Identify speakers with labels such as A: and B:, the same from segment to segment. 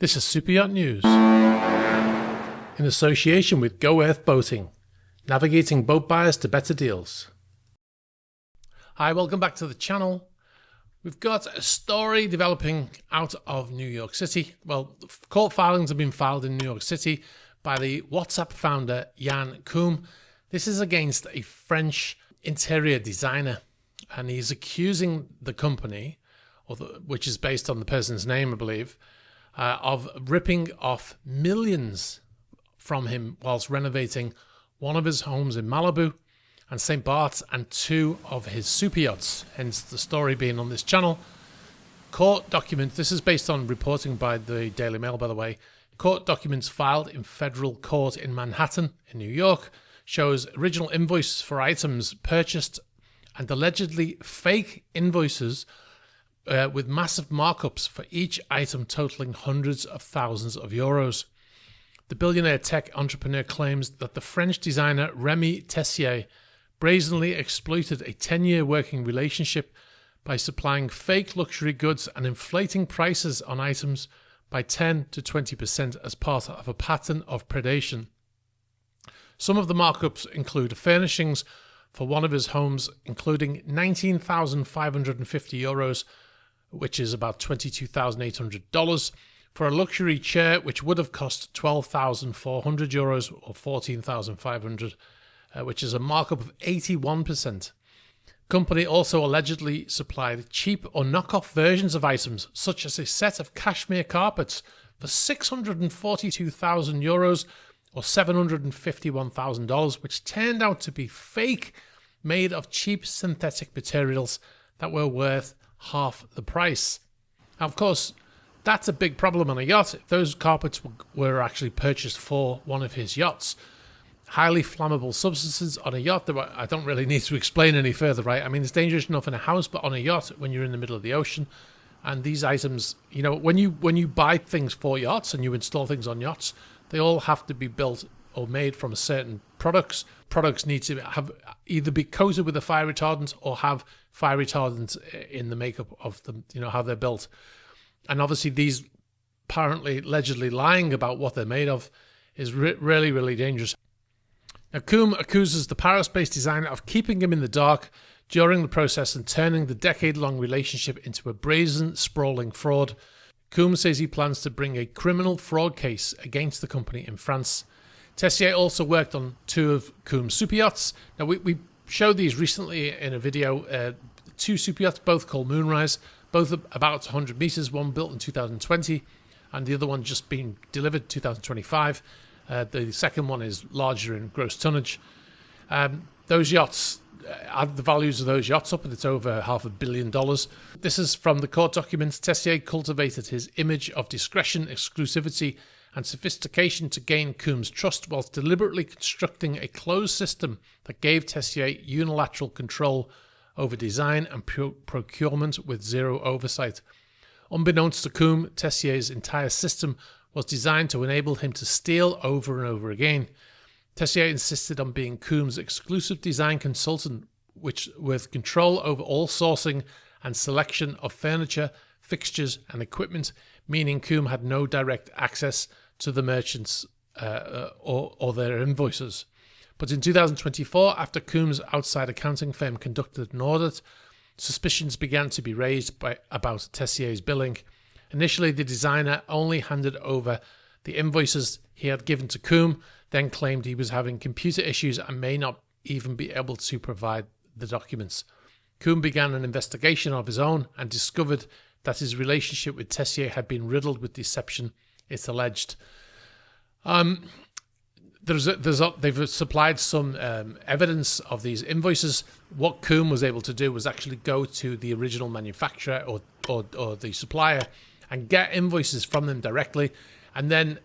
A: This is Superyacht News, in association with Go Earth Boating, navigating boat buyers to better deals. Hi, welcome back to the channel. We've got a story developing out of New York City. Well, court filings have been filed in New York City by the WhatsApp founder Jan Koum. This is against a French interior designer, and he's accusing the company, which is based on the person's name, I believe, of ripping off millions from him whilst renovating one of his homes in Malibu and St. Bart's and two of his super yachts, hence the story being on this channel. Court documents, this is based on reporting by the Daily Mail, by the way. Court documents filed in federal court in Manhattan, in New York, shows original invoices for items purchased and allegedly fake invoices with massive markups for each item totaling hundreds of thousands of euros. The billionaire tech entrepreneur claims that the French designer Remy Tessier brazenly exploited a 10-year working relationship by supplying fake luxury goods and inflating prices on items by 10 to 20% as part of a pattern of predation. Some of the markups include furnishings for one of his homes, including 19,550 euros, which is about $22,800, for a luxury chair which would have cost 12,400 euros or 14,500, which is a markup of 81%. Company also allegedly supplied cheap or knockoff versions of items, such as a set of cashmere carpets for 642,000 euros or $751,000, which turned out to be fake, made of cheap synthetic materials that were worth half the price. Now, of course, that's a big problem on a yacht. If those carpets were actually purchased for one of his yachts, highly flammable substances on a yacht, I don't really need to explain any further, right? I mean, it's dangerous enough in a house, but on a yacht, when you're in the middle of the ocean, and these items, you know, when you buy things for yachts and you install things on yachts, they all have to be built or made from certain products. Products need to have either be coated with a fire retardant or have fire retardant in the makeup of them, you know, how they're built. And obviously these apparently allegedly lying about what they're made of is really, really dangerous. Now, Koum accuses the Paris-based designer of keeping him in the dark during the process and turning the decade-long relationship into a brazen, sprawling fraud. Koum says he plans to bring a criminal fraud case against the company in France. Tessier also worked on two of Koum's super yachts. Now, we showed these recently in a video, two super yachts, both called Moonrise, both about 100 meters, one built in 2020 and the other one just being delivered 2025. The second one is larger in gross tonnage. Those yachts, add the values of those yachts up and it's over $500 million. This is from the court documents. Tessier cultivated his image of discretion, exclusivity and sophistication to gain Koum's trust, whilst deliberately constructing a closed system that gave Tessier unilateral control over design and procurement with zero oversight. Unbeknownst to Koum, Tessier's entire system was designed to enable him to steal over and over again. Tessier insisted on being Koum's exclusive design consultant, which with control over all sourcing and selection of furniture, fixtures and equipment, meaning Koum had no direct access to the merchants or their invoices. But in 2024, after Koum's outside accounting firm conducted an audit, suspicions began to be raised about Tessier's billing. Initially, the designer only handed over the invoices he had given to Koum, then claimed he was having computer issues and may not even be able to provide the documents. Koum began an investigation of his own and discovered that his relationship with Tessier had been riddled with deception, it's alleged. They've supplied some evidence of these invoices. What Koum was able to do was actually go to the original manufacturer or the supplier and get invoices from them directly and then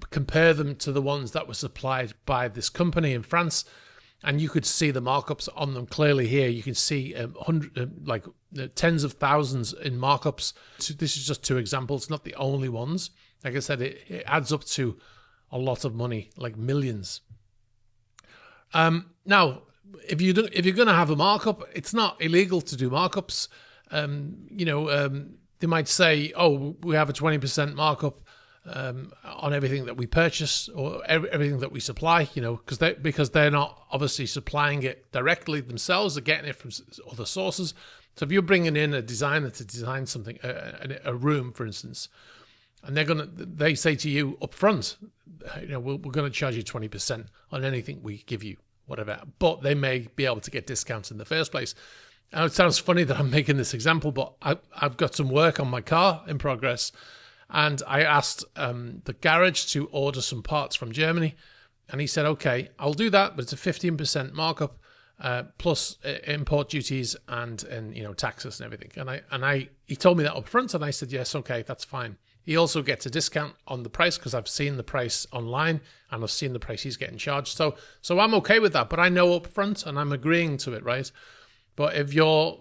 A: compare them to the ones that were supplied by this company in France. And you could see the markups on them clearly here. You can see tens of thousands in markups. This is just two examples, not the only ones. Like I said, it adds up to a lot of money, like millions. Now, if you're going to have a markup, it's not illegal to do markups. They might say, "Oh, we have a 20% markup on everything that we purchase or everything that we supply, because they're not obviously supplying it directly themselves. They're getting it from other sources. So if you're bringing in a designer to design something, a room, for instance, and they say to you up front, we're going to charge you 20% on anything we give you, whatever. But they may be able to get discounts in the first place. And it sounds funny that I'm making this example, but I've got some work on my car in progress. And I asked the garage to order some parts from Germany. And he said, okay, I'll do that, but it's a 15% markup plus import duties and taxes and everything. And he told me that up front, and I said, yes, okay, that's fine. He also gets a discount on the price because I've seen the price online and I've seen the price he's getting charged. So I'm okay with that, but I know up front and I'm agreeing to it, right? But if you're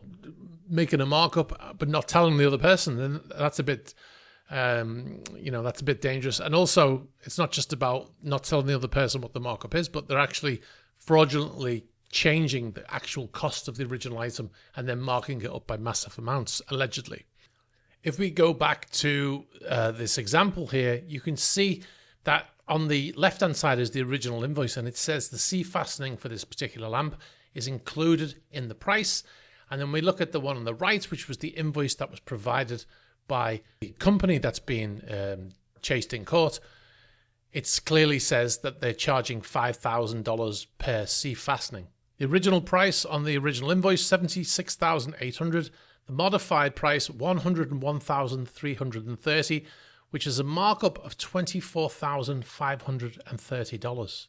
A: making a markup but not telling the other person, then that's a bit, that's a bit dangerous. And also, it's not just about not telling the other person what the markup is, but they're actually fraudulently changing the actual cost of the original item and then marking it up by massive amounts, allegedly. If we go back to this example here, you can see that on the left-hand side is the original invoice, and it says the C fastening for this particular lamp is included in the price. And then we look at the one on the right, which was the invoice that was provided by the company that's being chased in court. It clearly says that they're charging $5,000 per C fastening. The original price on the original invoice, $76,800. The modified price, $101,330, which is a markup of $24,530.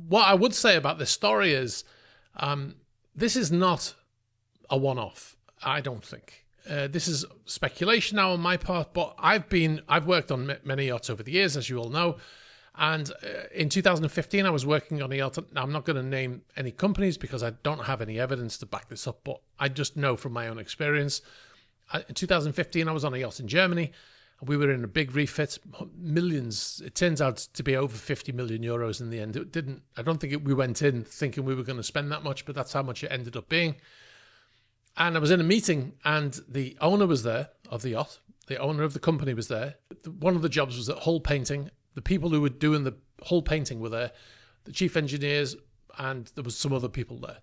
A: What I would say about this story is this is not a one-off, I don't think. This is speculation now on my part, but I've worked on many yachts over the years, as you all know. And in 2015, I was working on a yacht. Now, I'm not going to name any companies because I don't have any evidence to back this up, but I just know from my own experience. In 2015, I was on a yacht in Germany. We were in a big refit, millions. It turns out to be over 50 million euros in the end. It didn't. I don't think we went in thinking we were going to spend that much, but that's how much it ended up being. And I was in a meeting, and the owner was there of the yacht. The owner of the company was there. One of the jobs was at hull painting. The people who were doing the hull painting were there, the chief engineers, and there was some other people there.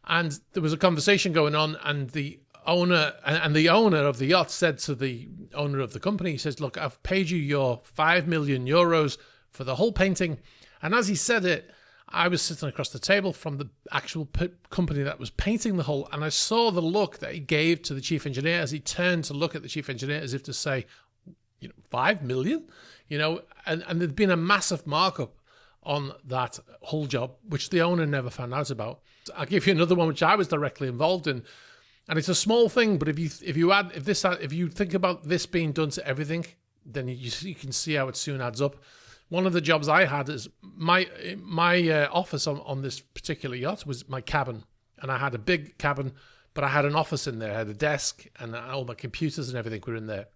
A: And there was a conversation going on, and the owner of the yacht said to the owner of the company, he says, look, I've paid you your 5 million euros for the hull painting. And as he said it, I was sitting across the table from the actual company that was painting the hull, and I saw the look that he gave to the chief engineer as he turned to look at the chief engineer as if to say, 5 million? And there'd been a massive markup on that hull job, which the owner never found out about. I'll give you another one, which I was directly involved in. And it's a small thing, but if you think about this being done to everything, then you can see how it soon adds up. One of the jobs I had is my office on this particular yacht was my cabin, and I had a big cabin, but I had an office in there. I had a desk, and all my computers and everything were in there.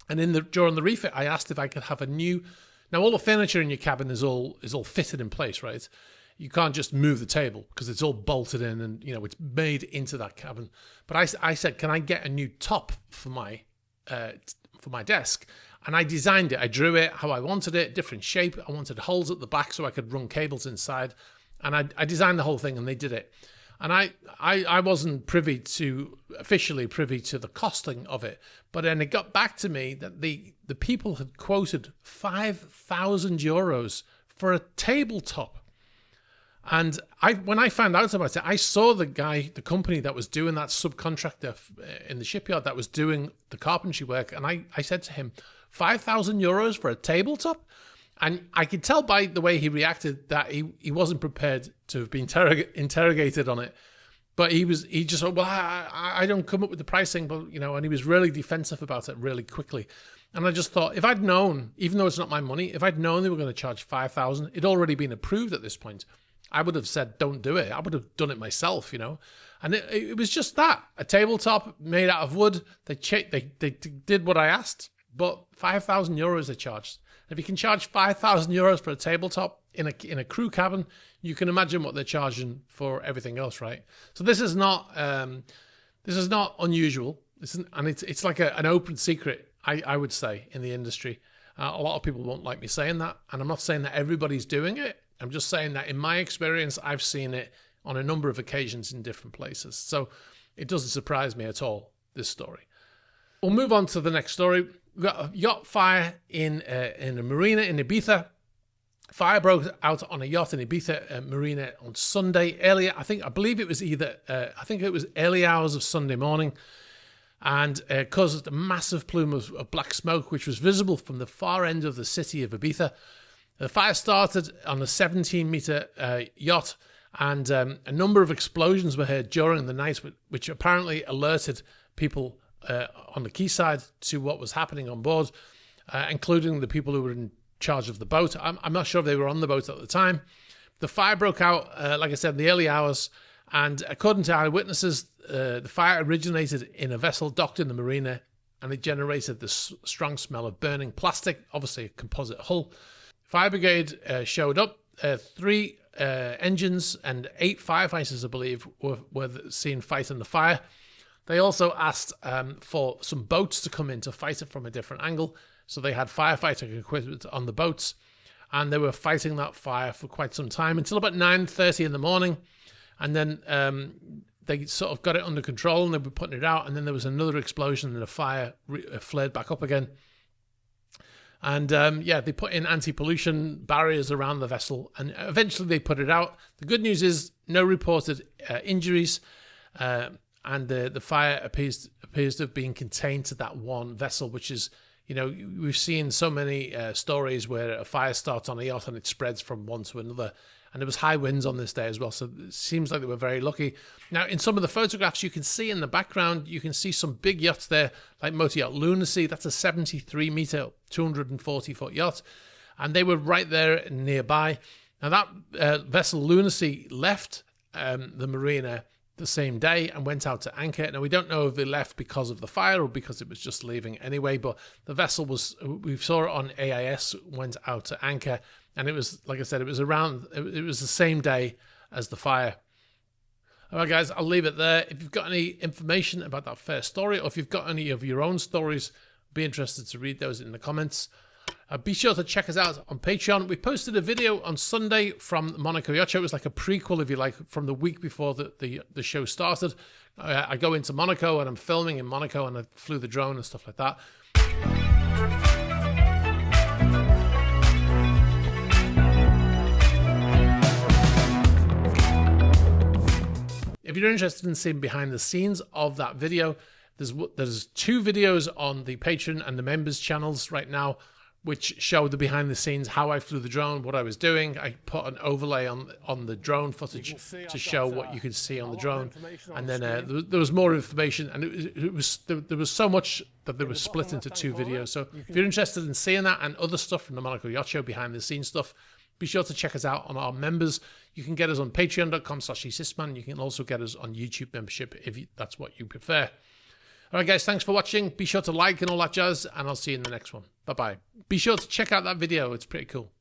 A: And during the refit, I asked if I could have a new. Now, all the furniture in your cabin is all fitted in place, right? You can't just move the table because it's all bolted in and it's made into that cabin. But I said, can I get a new top for my desk? And I designed it. I drew it how I wanted it, different shape. I wanted holes at the back so I could run cables inside. And I designed the whole thing, and they did it. And I wasn't officially privy to the costing of it. But then it got back to me that the people had quoted 5,000 euros for a tabletop. And when I found out about it, I saw the company that was doing that, subcontractor in the shipyard that was doing the carpentry work. And I said to him, 5,000 euros for a tabletop? And I could tell by the way he reacted that he wasn't prepared to have been interrogated on it. But he just said, well, I don't come up with the pricing, but, and he was really defensive about it really quickly. And I just thought, if I'd known, even though it's not my money, if I'd known they were going to charge 5,000, it'd already been approved at this point. I would have said, don't do it. I would have done it myself, And it was just that, a tabletop made out of wood. They did what I asked, but 5,000 euros they charged. If you can charge 5,000 euros for a tabletop in a crew cabin, you can imagine what they're charging for everything else, right? So this is not unusual. It's like an open secret, I would say, in the industry. A lot of people won't like me saying that, and I'm not saying that everybody's doing it. I'm just saying that in my experience, I've seen it on a number of occasions in different places. So it doesn't surprise me at all, this story. We'll move on to the next story. We've got a yacht fire in a marina in Ibiza. Fire broke out on a yacht in Ibiza marina on Sunday earlier. I believe it was early hours of Sunday morning, and caused a massive plume of black smoke, which was visible from the far end of the city of Ibiza. The fire started on a 17-meter yacht, and a number of explosions were heard during the night, which apparently alerted people on the quayside to what was happening on board, including the people who were in charge of the boat. I'm not sure if they were on the boat at the time. The fire broke out, like I said, in the early hours, and according to eyewitnesses, the fire originated in a vessel docked in the marina, and it generated this strong smell of burning plastic, obviously a composite hull. Fire brigade showed up. 3 engines and 8 firefighters, I believe, were seen fighting the fire. They also asked for some boats to come in to fight it from a different angle. So they had firefighting equipment on the boats, and they were fighting that fire for quite some time until about 9:30 in the morning. And then they sort of got it under control, and they were putting it out. And then there was another explosion, and the fire flared back up again. And they put in anti-pollution barriers around the vessel, and eventually they put it out. The good news is no reported injuries, and the fire appears to have been contained to that one vessel, which is, we've seen so many stories where a fire starts on a yacht and it spreads from one to another. And there was high winds on this day as well, so it seems like they were very lucky. Now, in some of the photographs you can see in the background, you can see some big yachts there, like Motor Yacht Lunacy. That's a 73-meter, 240-foot yacht, and they were right there nearby. Now, that vessel Lunacy left the marina the same day and went out to anchor. Now, we don't know if they left because of the fire or because it was just leaving anyway, but the vessel we saw it on AIS, went out to anchor. And it was, like I said, it was the same day as the fire. All right, guys, I'll leave it there. If you've got any information about that first story, or if you've got any of your own stories, I'd be interested to read those in the comments. Be sure to check us out on Patreon. We posted a video on Sunday from Monaco Yacht Show. It was like a prequel, if you like, from the week before the show started. I go into Monaco, and I'm filming in Monaco, and I flew the drone and stuff like that. If you're interested in seeing behind the scenes of that video, there's 2 videos on the Patreon and the members channels right now, which show the behind the scenes, how I flew the drone, what I was doing. I put an overlay on the drone footage to show what you could see on the drone. And then there was more information, and there was so much that they were split into 2 videos. So if you're interested in seeing that and other stuff from the Monaco Yacht Show, behind the scenes stuff, be sure to check us out on our members. You can get us on patreon.com/eSysman. You can also get us on YouTube membership if that's what you prefer. All right, guys, thanks for watching. Be sure to like and all that jazz, and I'll see you in the next one. Bye-bye. Be sure to check out that video. It's pretty cool.